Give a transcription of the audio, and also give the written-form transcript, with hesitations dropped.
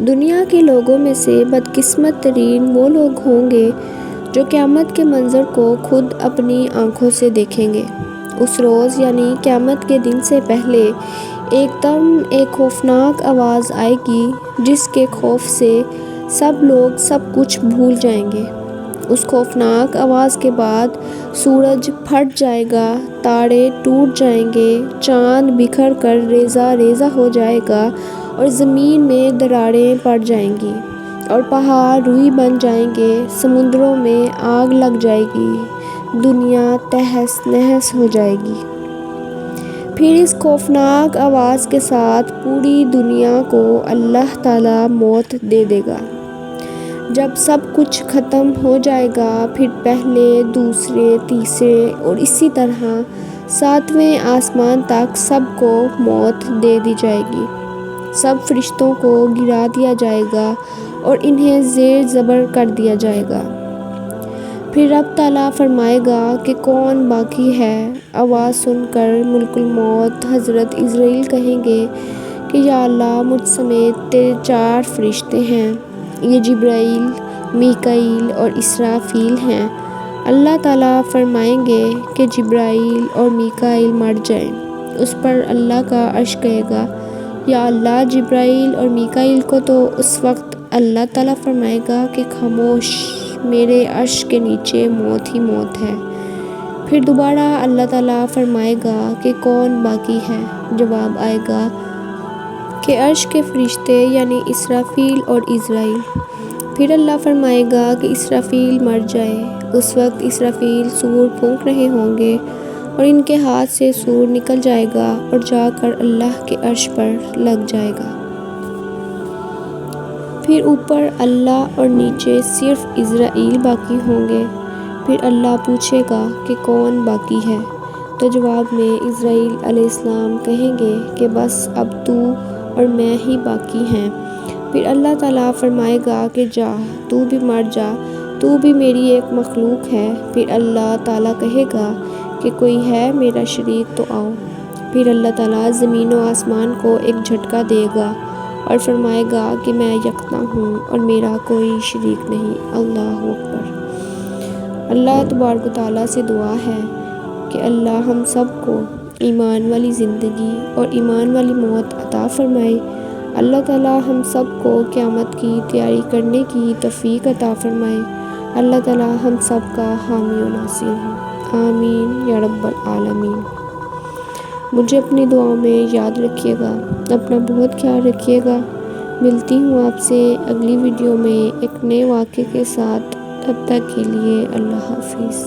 دنیا کے لوگوں میں سے بدقسمت ترین وہ لوگ ہوں گے جو قیامت کے منظر کو خود اپنی آنکھوں سے دیکھیں گے۔ اس روز یعنی قیامت کے دن سے پہلے ایک دم ایک خوفناک آواز آئے گی جس کے خوف سے سب لوگ سب کچھ بھول جائیں گے۔ اس خوفناک آواز کے بعد سورج پھٹ جائے گا، تارے ٹوٹ جائیں گے، چاند بکھر کر ریزہ ریزہ ہو جائے گا اور زمین میں دراڑیں پڑ جائیں گی اور پہاڑ روئی بن جائیں گے، سمندروں میں آگ لگ جائے گی، دنیا تہس نہس ہو جائے گی۔ پھر اس خوفناک آواز کے ساتھ پوری دنیا کو اللہ تعالیٰ موت دے دے گا۔ جب سب کچھ ختم ہو جائے گا پھر پہلے، دوسرے، تیسرے اور اسی طرح 7ویں آسمان تک سب کو موت دے دی جائے گی۔ سب فرشتوں کو گرا دیا جائے گا اور انہیں زیر زبر کر دیا جائے گا۔ پھر رب تعالیٰ فرمائے گا کہ کون باقی ہے؟ آواز سن کر ملک الموت حضرت عزرائیل کہیں گے کہ یا اللہ، مجھ سمیت تیرے 4 فرشتے ہیں، یہ جبرائیل، میکائیل اور اسرافیل ہیں۔ اللہ تعالیٰ فرمائیں گے کہ جبرائیل اور میکائیل مر جائیں۔ اس پر اللہ کا عرش کہے گا یا اللہ، جبرائیل اور میکائیل کو تو اس وقت اللہ تعالیٰ فرمائے گا کہ خاموش، میرے عرش کے نیچے موت ہی موت ہے۔ پھر دوبارہ اللہ تعالیٰ فرمائے گا کہ کون باقی ہے؟ جواب آئے گا کہ عرش کے فرشتے یعنی اسرافیل اور عزرائیل۔ پھر اللہ فرمائے گا کہ اسرافیل مر جائے۔ اس وقت اسرافیل سور پھونک رہے ہوں گے اور ان کے ہاتھ سے سور نکل جائے گا اور جا کر اللہ کے عرش پر لگ جائے گا۔ پھر اوپر اللہ اور نیچے صرف عزرائیل باقی ہوں گے۔ پھر اللہ پوچھے گا کہ کون باقی ہے؟ تو جواب میں عزرائیل علیہ السلام کہیں گے کہ بس اب تو اور میں ہی باقی ہیں۔ پھر اللہ تعالیٰ فرمائے گا کہ جا، تو بھی مر جا، تو بھی میری ایک مخلوق ہے۔ پھر اللہ تعالیٰ کہے گا کہ کوئی ہے میرا شریک تو آؤ۔ پھر اللہ تعالیٰ زمین و آسمان کو ایک جھٹکا دے گا اور فرمائے گا کہ میں یکتا ہوں اور میرا کوئی شریک نہیں۔ اللہ اکبر۔ اللہ تبارک و تعالیٰ سے دعا ہے کہ اللہ ہم سب کو ایمان والی زندگی اور ایمان والی موت عطا فرمائے۔ اللہ تعالیٰ ہم سب کو قیامت کی تیاری کرنے کی توفیق عطا فرمائے۔ اللہ تعالیٰ ہم سب کا حامی و ناصر ہو، آمین یا رب العالمین۔ مجھے اپنی دعاؤں میں یاد رکھیے گا، اپنا بہت خیال رکھیے گا۔ ملتی ہوں آپ سے اگلی ویڈیو میں ایک نئے واقعے کے ساتھ، تب تک کے لیے اللہ حافظ۔